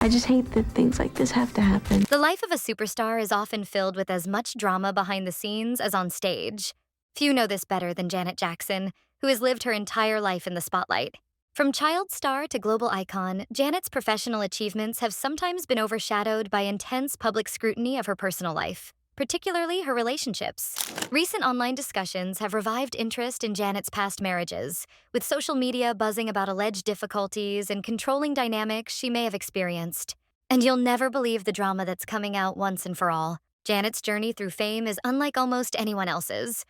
I just hate that things like this have to happen. The life of a superstar is often filled with as much drama behind the scenes as on stage. Few know this better than Janet Jackson, who has lived her entire life in the spotlight. From child star to global icon, Janet's professional achievements have sometimes been overshadowed by intense public scrutiny of her personal life, particularly her relationships. Recent online discussions have revived interest in Janet's past marriages, with social media buzzing about alleged difficulties and controlling dynamics she may have experienced. And you'll never believe the drama that's coming out once and for all. Janet's journey through fame is unlike almost anyone else's.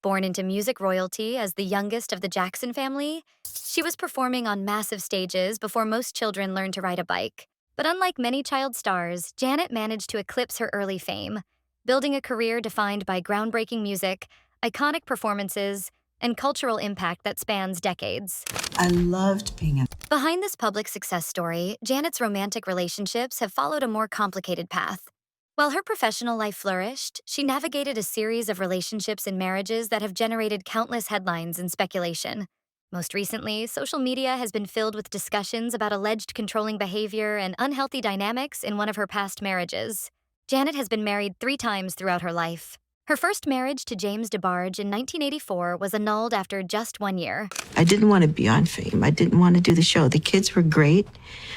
Born into music royalty as the youngest of the Jackson family, she was performing on massive stages before most children learned to ride a bike. But unlike many child stars, Janet managed to eclipse her early fame, building a career defined by groundbreaking music, iconic performances, and cultural impact that spans decades. I loved being in. Behind this public success story, Janet's romantic relationships have followed a more complicated path. While her professional life flourished, she navigated a series of relationships and marriages that have generated countless headlines and speculation. Most recently, social media has been filled with discussions about alleged controlling behavior and unhealthy dynamics in one of her past marriages. Janet has been married 3 times throughout her life. Her first marriage to James DeBarge in 1984 was annulled after just 1 year. I didn't want to be on Fame. I didn't want to do the show. The kids were great,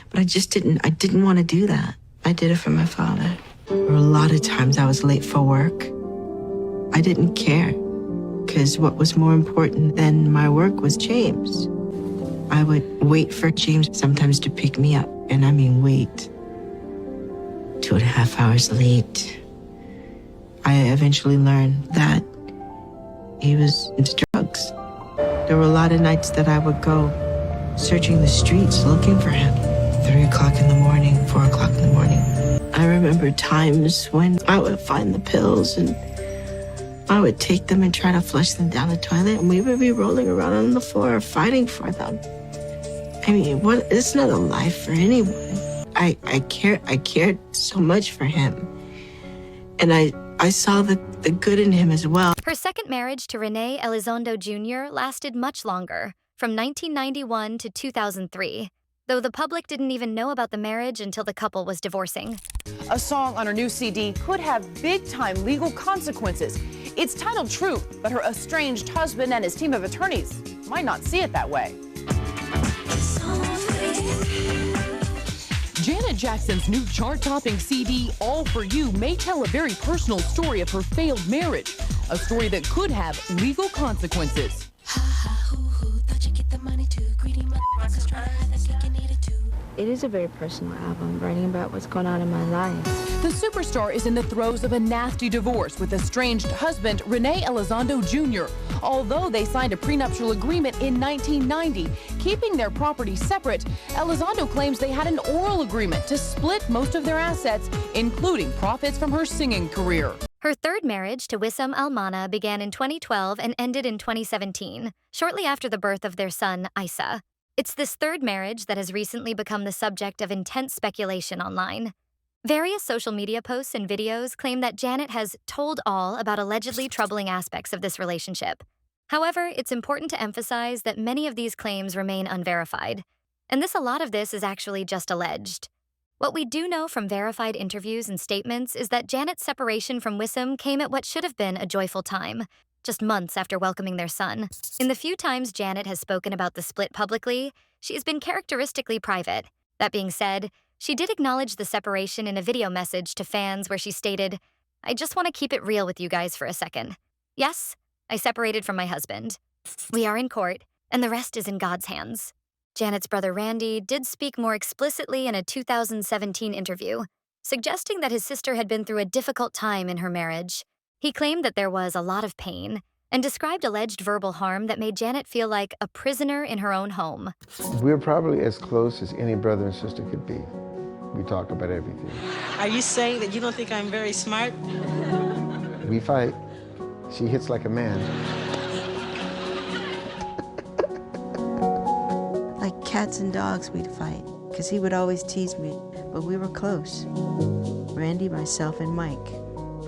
but I didn't want to do that. I did it for my father. There were a lot of times I was late for work. I didn't care, because what was more important than my work was James. I would wait for James sometimes to pick me up, and I mean wait. 2.5 hours late. I eventually learned that he was into drugs. There were a lot of nights that I would go searching the streets looking for him. 3 o'clock in the morning, 4 o'clock in the morning. I remember times when I would find the pills and I would take them and try to flush them down the toilet, and we would be rolling around on the floor fighting for them. I mean, it's not a life for anyone. I cared so much for him. And I saw the good in him as well. Her second marriage to Renee Elizondo Jr. lasted much longer, from 1991 to 2003, though the public didn't even know about the marriage until the couple was divorcing. A song on her new CD could have big-time legal consequences. It's titled Truth, but her estranged husband and his team of attorneys might not see it that way. Janet Jackson's new chart-topping CD, All For You, may tell a very personal story of her failed marriage, a story that could have legal consequences. It is a very personal album, writing about what's going on in my life. The superstar is in the throes of a nasty divorce with estranged husband Renee Elizondo Jr. Although they signed a prenuptial agreement in 1990, keeping their property separate, Elizondo claims they had an oral agreement to split most of their assets, including profits from her singing career. Her third marriage to Wissam Almana began in 2012 and ended in 2017, shortly after the birth of their son, Isa. It's this third marriage that has recently become the subject of intense speculation online. Various social media posts and videos claim that Janet has told all about allegedly troubling aspects of this relationship. However, it's important to emphasize that many of these claims remain unverified, and a lot of this is actually just alleged. What we do know from verified interviews and statements is that Janet's separation from Wissam came at what should have been a joyful time, just months after welcoming their son. In the few times Janet has spoken about the split publicly, she has been characteristically private. That being said, she did acknowledge the separation in a video message to fans where she stated, "I just want to keep it real with you guys for a second. Yes, I separated from my husband. We are in court, and the rest is in God's hands." Janet's brother Randy did speak more explicitly in a 2017 interview, suggesting that his sister had been through a difficult time in her marriage. He claimed that there was a lot of pain and described alleged verbal harm that made Janet feel like a prisoner in her own home. We're probably as close as any brother and sister could be. We talk about everything. Are you saying that you don't think I'm very smart? We fight. She hits like a man. Like cats and dogs, we'd fight, because he would always tease me, but we were close. Randy, myself, and Mike.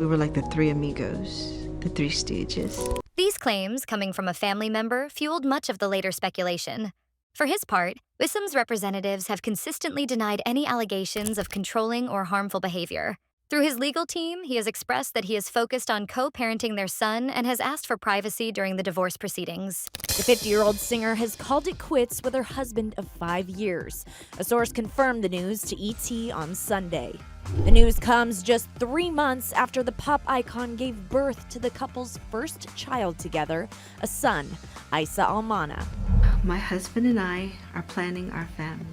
We were like the 3 amigos, the 3 stages. These claims, coming from a family member, fueled much of the later speculation. For his part, Wissam's representatives have consistently denied any allegations of controlling or harmful behavior. Through his legal team, he has expressed that he is focused on co-parenting their son and has asked for privacy during the divorce proceedings. The 50-year-old singer has called it quits with her husband of 5 years. A source confirmed the news to ET on Sunday. The news comes just 3 months after the pop icon gave birth to the couple's first child together, a son, Isa Almana. My husband and I are planning our family.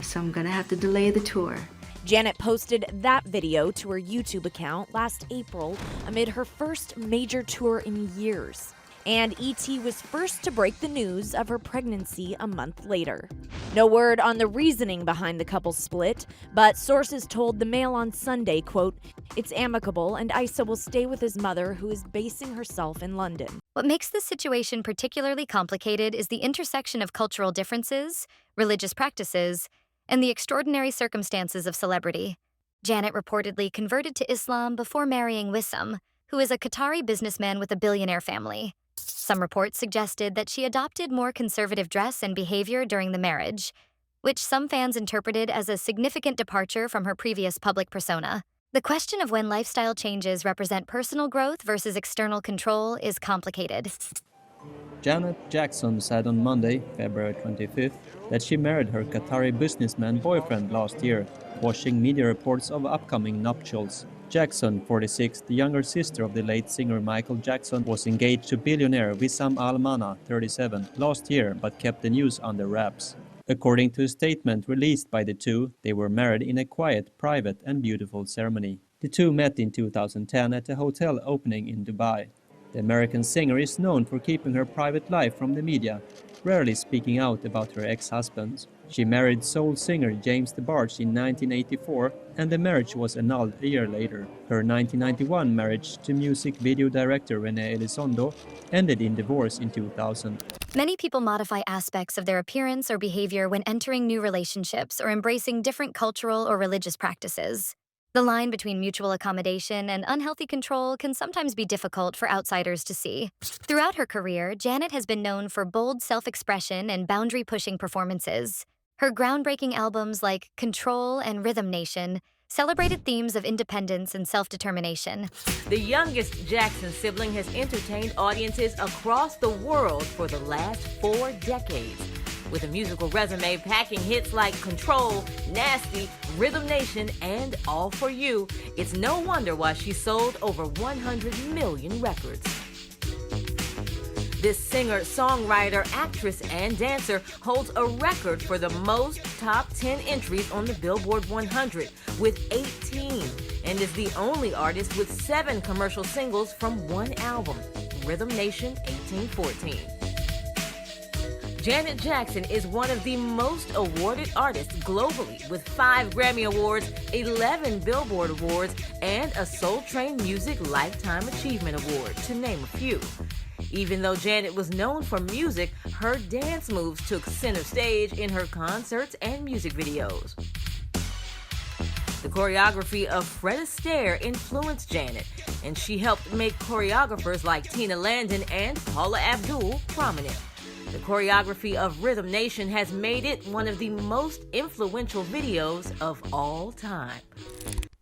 So I'm gonna have to delay the tour. Janet posted that video to her YouTube account last April amid her first major tour in years. And ET was first to break the news of her pregnancy a month later. No word on the reasoning behind the couple's split, but sources told the Mail on Sunday, quote, "It's amicable and Isa will stay with his mother, who is basing herself in London." What makes this situation particularly complicated is the intersection of cultural differences, religious practices, and the extraordinary circumstances of celebrity. Janet reportedly converted to Islam before marrying Wissam, who is a Qatari businessman with a billionaire family. Some reports suggested that she adopted more conservative dress and behavior during the marriage, which some fans interpreted as a significant departure from her previous public persona. The question of when lifestyle changes represent personal growth versus external control is complicated. Janet Jackson said on Monday, February 25th, that she married her Qatari businessman boyfriend last year, quashing media reports of upcoming nuptials. Jackson, 46, the younger sister of the late singer Michael Jackson, was engaged to billionaire Wissam Almana, 37, last year but kept the news under wraps. According to a statement released by the two, they were married in a quiet, private and beautiful ceremony. The two met in 2010 at a hotel opening in Dubai. The American singer is known for keeping her private life from the media, rarely speaking out about her ex-husbands. She married soul singer James DeBarge in 1984, and the marriage was annulled a year later. Her 1991 marriage to music video director Renee Elizondo ended in divorce in 2000. Many people modify aspects of their appearance or behavior when entering new relationships or embracing different cultural or religious practices. The line between mutual accommodation and unhealthy control can sometimes be difficult for outsiders to see. Throughout her career, Janet has been known for bold self-expression and boundary-pushing performances. Her groundbreaking albums like Control and Rhythm Nation celebrated themes of independence and self-determination. The youngest Jackson sibling has entertained audiences across the world for the last 4 decades. With a musical resume packing hits like Control, Nasty, Rhythm Nation, and All For You, it's no wonder why she sold over 100 million records. This singer, songwriter, actress, and dancer holds a record for the most top 10 entries on the Billboard 100 with 18, and is the only artist with 7 commercial singles from one album, Rhythm Nation 1814. Janet Jackson is one of the most awarded artists globally, with 5 Grammy Awards, 11 Billboard Awards, and a Soul Train Music Lifetime Achievement Award, to name a few. Even though Janet was known for music, her dance moves took center stage in her concerts and music videos. The choreography of Fred Astaire influenced Janet, and she helped make choreographers like Tina Landon and Paula Abdul prominent. The choreography of Rhythm Nation has made it one of the most influential videos of all time.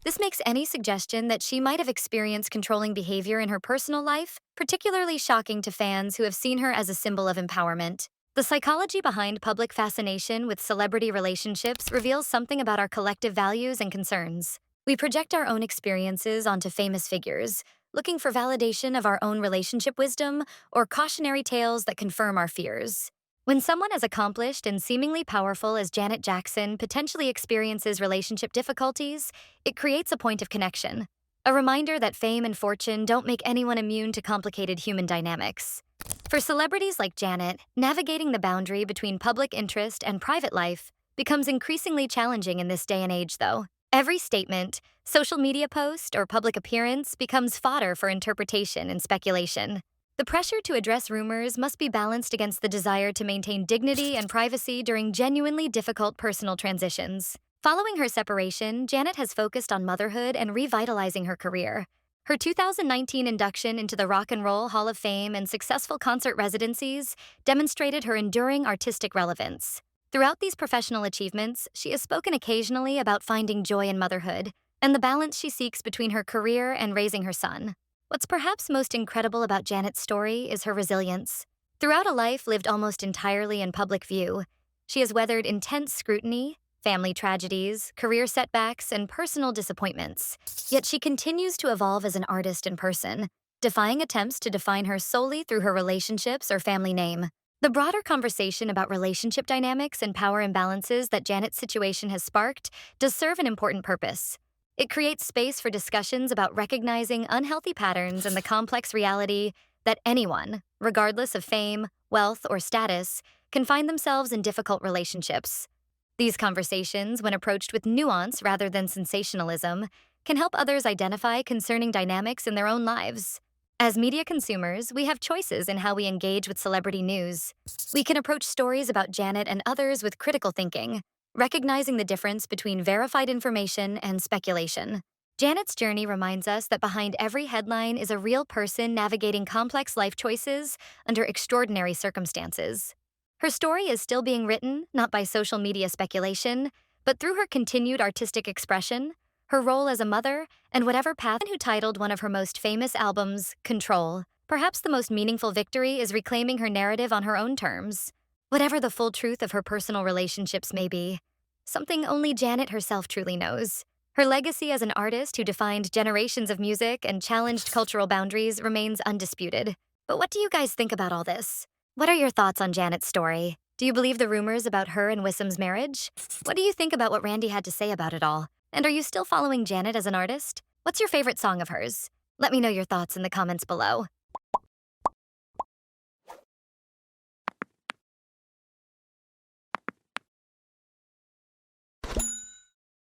This makes any suggestion that she might have experienced controlling behavior in her personal life particularly shocking to fans who have seen her as a symbol of empowerment. The psychology behind public fascination with celebrity relationships reveals something about our collective values and concerns. We project our own experiences onto famous figures, looking for validation of our own relationship wisdom or cautionary tales that confirm our fears. When someone as accomplished and seemingly powerful as Janet Jackson potentially experiences relationship difficulties, it creates a point of connection, a reminder that fame and fortune don't make anyone immune to complicated human dynamics. For celebrities like Janet, navigating the boundary between public interest and private life becomes increasingly challenging in this day and age, though. Every statement, social media post, or public appearance becomes fodder for interpretation and speculation. The pressure to address rumors must be balanced against the desire to maintain dignity and privacy during genuinely difficult personal transitions. Following her separation, Janet has focused on motherhood and revitalizing her career. Her 2019 induction into the Rock and Roll Hall of Fame and successful concert residencies demonstrated her enduring artistic relevance. Throughout these professional achievements, she has spoken occasionally about finding joy in motherhood and the balance she seeks between her career and raising her son. What's perhaps most incredible about Janet's story is her resilience. Throughout a life lived almost entirely in public view, she has weathered intense scrutiny, family tragedies, career setbacks, and personal disappointments. Yet she continues to evolve as an artist and person, defying attempts to define her solely through her relationships or family name. The broader conversation about relationship dynamics and power imbalances that Janet's situation has sparked does serve an important purpose. It creates space for discussions about recognizing unhealthy patterns and the complex reality that anyone, regardless of fame, wealth, or status, can find themselves in difficult relationships. These conversations, when approached with nuance rather than sensationalism, can help others identify concerning dynamics in their own lives. As media consumers, we have choices in how we engage with celebrity news. We can approach stories about Janet and others with critical thinking, recognizing the difference between verified information and speculation. Janet's journey reminds us that behind every headline is a real person navigating complex life choices under extraordinary circumstances. Her story is still being written, not by social media speculation, but through her continued artistic expression, her role as a mother, and whatever path. Who titled one of her most famous albums, Control. Perhaps the most meaningful victory is reclaiming her narrative on her own terms. Whatever the full truth of her personal relationships may be, something only Janet herself truly knows. Her legacy as an artist who defined generations of music and challenged cultural boundaries remains undisputed. But what do you guys think about all this? What are your thoughts on Janet's story? Do you believe the rumors about her and Wissam's marriage? What do you think about what Randy had to say about it all? And are you still following Janet as an artist? What's your favorite song of hers? Let me know your thoughts in the comments below.